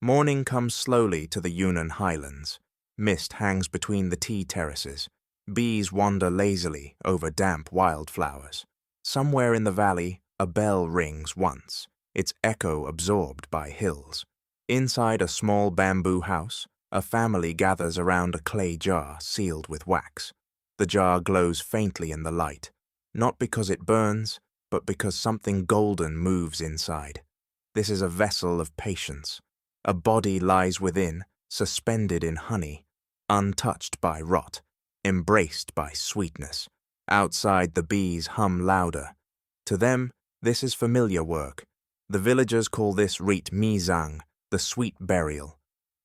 Morning comes slowly to the Yunnan highlands. Mist hangs between the tea terraces. Bees wander lazily over damp wildflowers. Somewhere in the valley, a bell rings once, its echo absorbed by hills. Inside a small bamboo house, a family gathers around a clay jar sealed with wax. The jar glows faintly in the light, not because it burns, but because something golden moves inside. This is a vessel of patience. A body lies within, suspended in honey, untouched by rot, embraced by sweetness. Outside, the bees hum louder. To them, this is familiar work. The villagers call this rite zang, the sweet burial.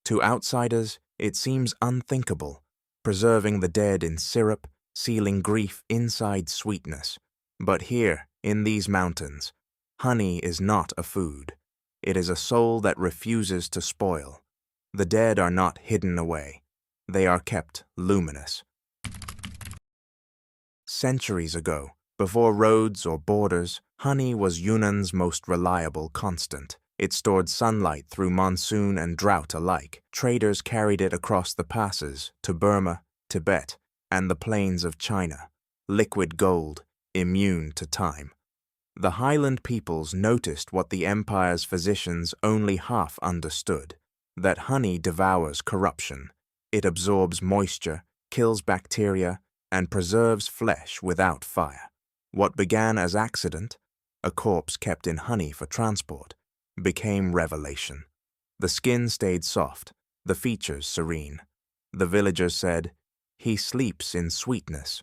To outsiders, it seems unthinkable, preserving the dead in syrup, sealing grief inside sweetness. But here, in these mountains, honey is not a food. It is a soul that refuses to spoil. The dead are not hidden away. They are kept luminous. Centuries ago, before roads or borders, honey was Yunnan's most reliable constant. It stored sunlight through monsoon and drought alike. Traders carried it across the passes to Burma, Tibet, and the plains of China. Liquid gold, immune to time. The highland peoples noticed what the empire's physicians only half understood, that honey devours corruption. It absorbs moisture, kills bacteria, and preserves flesh without fire. What began as accident, a corpse kept in honey for transport, became revelation. The skin stayed soft, the features serene. The villagers said, "He sleeps in sweetness."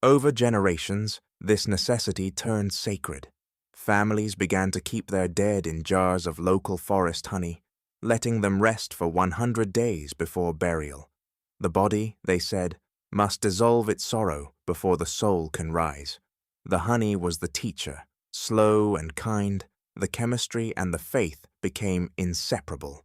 Over generations, this necessity turned sacred. Families began to keep their dead in jars of local forest honey, letting them rest for 100 days before burial. The body, they said, must dissolve its sorrow before the soul can rise. The honey was the teacher, slow and kind. The chemistry and the faith became inseparable.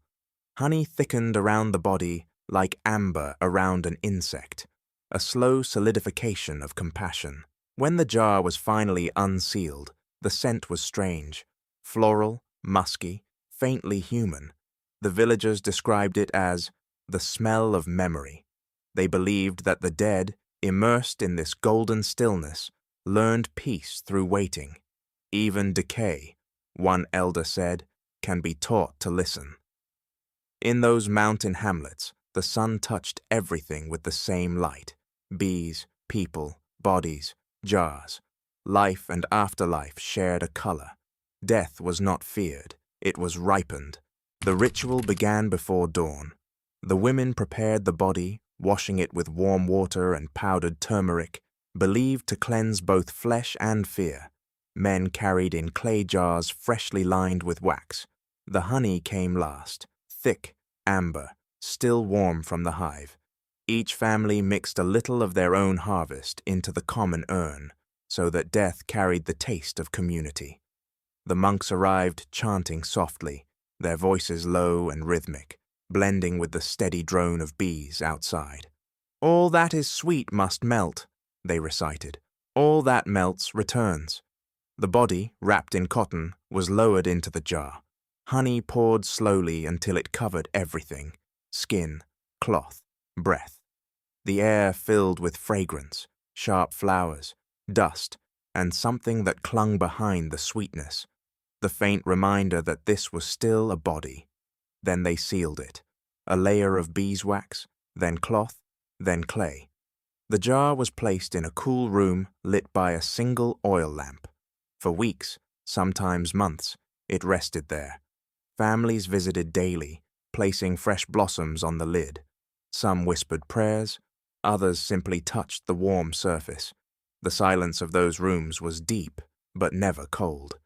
Honey thickened around the body like amber around an insect, a slow solidification of compassion. When the jar was finally unsealed, the scent was strange, floral, musky, faintly human. The villagers described it as the smell of memory. They believed that the dead, immersed in this golden stillness, learned peace through waiting. Even decay, one elder said, can be taught to listen. In those mountain hamlets, the sun touched everything with the same light. Bees, people, bodies, jars. Life and afterlife shared a color. Death was not feared, it was ripened. The ritual began before dawn. The women prepared the body, washing it with warm water and powdered turmeric, believed to cleanse both flesh and fear. Men carried in clay jars freshly lined with wax. The honey came last, thick, amber, still warm from the hive. Each family mixed a little of their own harvest into the common urn, so that death carried the taste of community. The monks arrived chanting softly, their voices low and rhythmic, blending with the steady drone of bees outside. "All that is sweet must melt," they recited. "All that melts returns." The body, wrapped in cotton, was lowered into the jar. Honey poured slowly until it covered everything: skin, cloth, breath. The air filled with fragrance, sharp flowers, dust, and something that clung behind the sweetness, the faint reminder that this was still a body. Then they sealed it, a layer of beeswax, then cloth, then clay. The jar was placed in a cool room lit by a single oil lamp. For weeks, sometimes months, it rested there. Families visited daily, placing fresh blossoms on the lid. Some whispered prayers, others simply touched the warm surface. The silence of those rooms was deep, but never cold.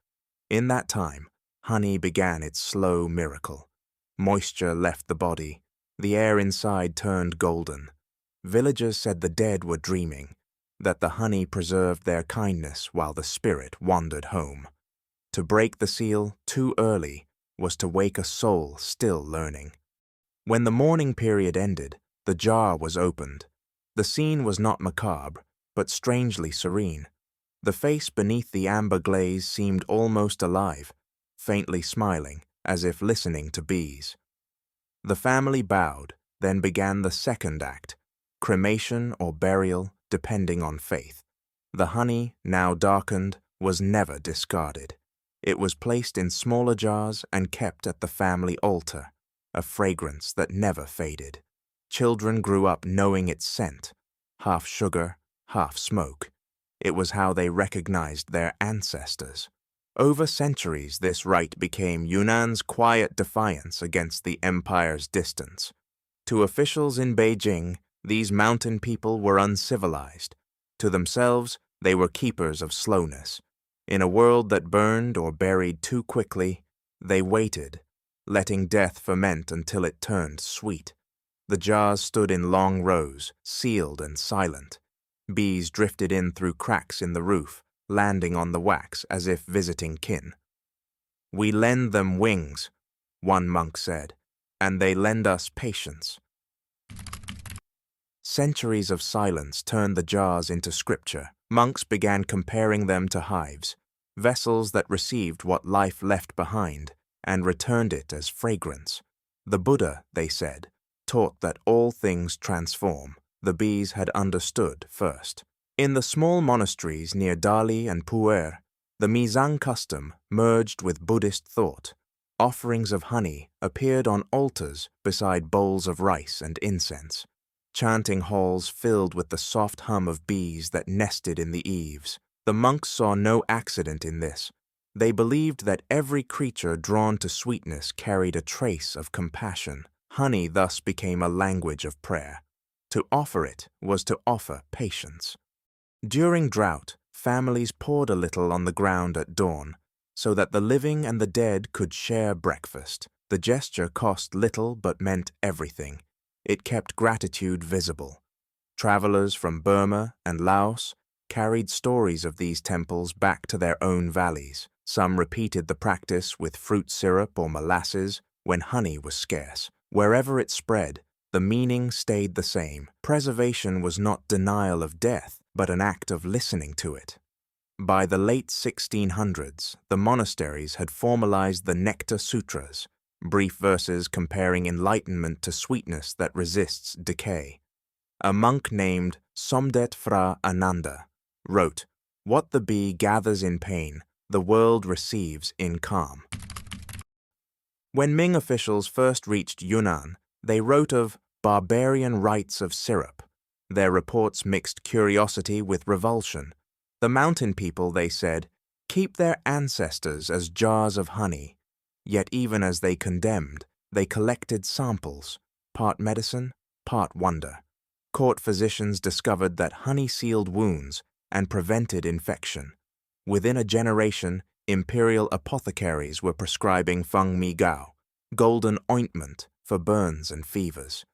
In that time, honey began its slow miracle. Moisture left the body. The air inside turned golden. Villagers said the dead were dreaming, that the honey preserved their kindness while the spirit wandered home. To break the seal too early was to wake a soul still learning. When the mourning period ended, the jar was opened. The scene was not macabre, but strangely serene. The face beneath the amber glaze seemed almost alive, faintly smiling, as if listening to bees. The family bowed, then began the second act, cremation or burial, depending on faith. The honey, now darkened, was never discarded. It was placed in smaller jars and kept at the family altar, a fragrance that never faded. Children grew up knowing its scent, half sugar, half smoke. It was how they recognized their ancestors. Over centuries, this rite became Yunnan's quiet defiance against the empire's distance. To officials in Beijing, these mountain people were uncivilized. To themselves, they were keepers of slowness. In a world that burned or buried too quickly, they waited, letting death ferment until it turned sweet. The jars stood in long rows, sealed and silent. Bees drifted in through cracks in the roof, landing on the wax as if visiting kin. "We lend them wings," one monk said, "and they lend us patience." Centuries of silence turned the jars into scripture. Monks began comparing them to hives, vessels that received what life left behind and returned it as fragrance. The Buddha, they said, taught that all things transform. The bees had understood first. In the small monasteries near Dali and Pu'er, the zang custom merged with Buddhist thought. Offerings of honey appeared on altars beside bowls of rice and incense. Chanting halls filled with the soft hum of bees that nested in the eaves. The monks saw no accident in this. They believed that every creature drawn to sweetness carried a trace of compassion. Honey thus became a language of prayer. To offer it was to offer patience. During drought, families poured a little on the ground at dawn, so that the living and the dead could share breakfast. The gesture cost little but meant everything. It kept gratitude visible. Travelers from Burma and Laos carried stories of these temples back to their own valleys. Some repeated the practice with fruit syrup or molasses when honey was scarce. Wherever it spread, the meaning stayed the same. Preservation was not denial of death, but an act of listening to it. By the late 1600s, the monasteries had formalized the Nectar Sutras, brief verses comparing enlightenment to sweetness that resists decay. A monk named Somdet Phra Ananda wrote, "What the bee gathers in pain, the world receives in calm." When Ming officials first reached Yunnan, they wrote of barbarian rites of syrup. Their reports mixed curiosity with revulsion. The mountain people, they said, keep their ancestors as jars of honey. Yet even as they condemned, they collected samples, part medicine, part wonder. Court physicians discovered that honey sealed wounds and prevented infection. Within a generation, imperial apothecaries were prescribing feng mi gao, golden ointment for burns and fevers.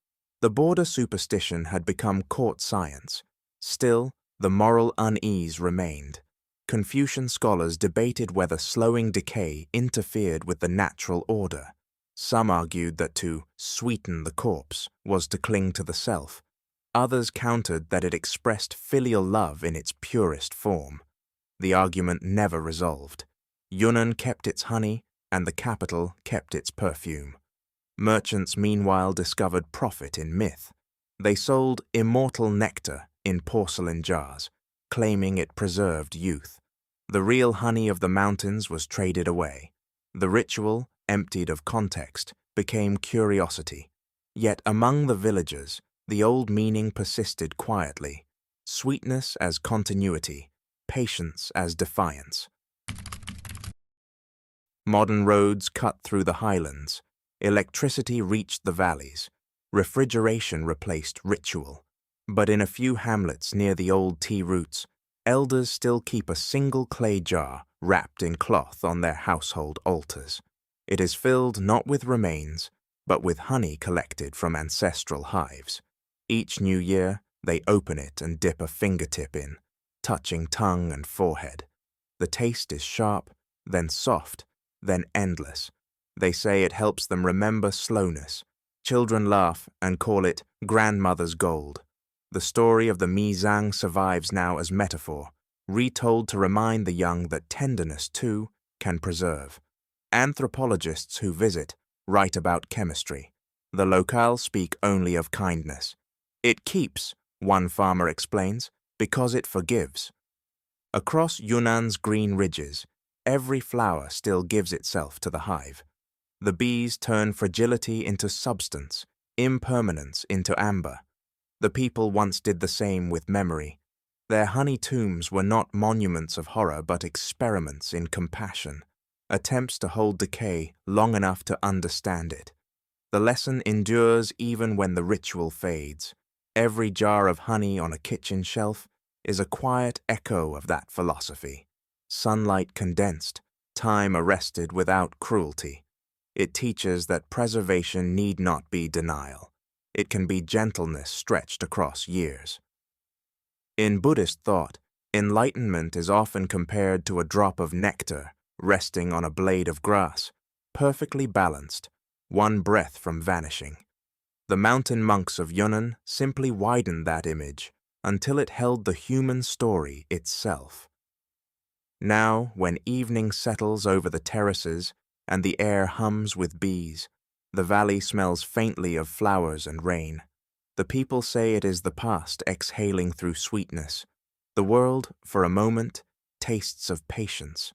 The border superstition had become court science. Still, the moral unease remained. Confucian scholars debated whether slowing decay interfered with the natural order. Some argued that to sweeten the corpse was to cling to the self. Others countered that it expressed filial love in its purest form. The argument never resolved. Yunnan kept its honey, and the capital kept its perfume. Merchants meanwhile discovered profit in myth. They sold immortal nectar in porcelain jars, claiming it preserved youth. The real honey of the mountains was traded away. The ritual, emptied of context, became curiosity. Yet among the villagers, the old meaning persisted quietly. Sweetness as continuity, patience as defiance. Modern roads cut through the highlands. Electricity reached the valleys. Refrigeration replaced ritual. But in a few hamlets near the old tea roots, elders still keep a single clay jar wrapped in cloth on their household altars. It is filled not with remains, but with honey collected from ancestral hives. Each new year, they open it and dip a fingertip in, touching tongue and forehead. The taste is sharp, then soft, then endless. They say it helps them remember slowness. Children laugh and call it grandmother's gold. The story of the zang survives now as metaphor, retold to remind the young that tenderness, too, can preserve. Anthropologists who visit write about chemistry. The locals speak only of kindness. It keeps, one farmer explains, because it forgives. Across Yunnan's green ridges, every flower still gives itself to the hive. The bees turn fragility into substance, impermanence into amber. The people once did the same with memory. Their honey tombs were not monuments of horror but experiments in compassion, attempts to hold decay long enough to understand it. The lesson endures even when the ritual fades. Every jar of honey on a kitchen shelf is a quiet echo of that philosophy. Sunlight condensed, time arrested without cruelty. It teaches that preservation need not be denial. It can be gentleness stretched across years. In Buddhist thought, enlightenment is often compared to a drop of nectar resting on a blade of grass, perfectly balanced, one breath from vanishing. The mountain monks of Yunnan simply widened that image until it held the human story itself. Now, when evening settles over the terraces and the air hums with bees, the valley smells faintly of flowers and rain. The people say it is the past exhaling through sweetness. The world, for a moment, tastes of patience.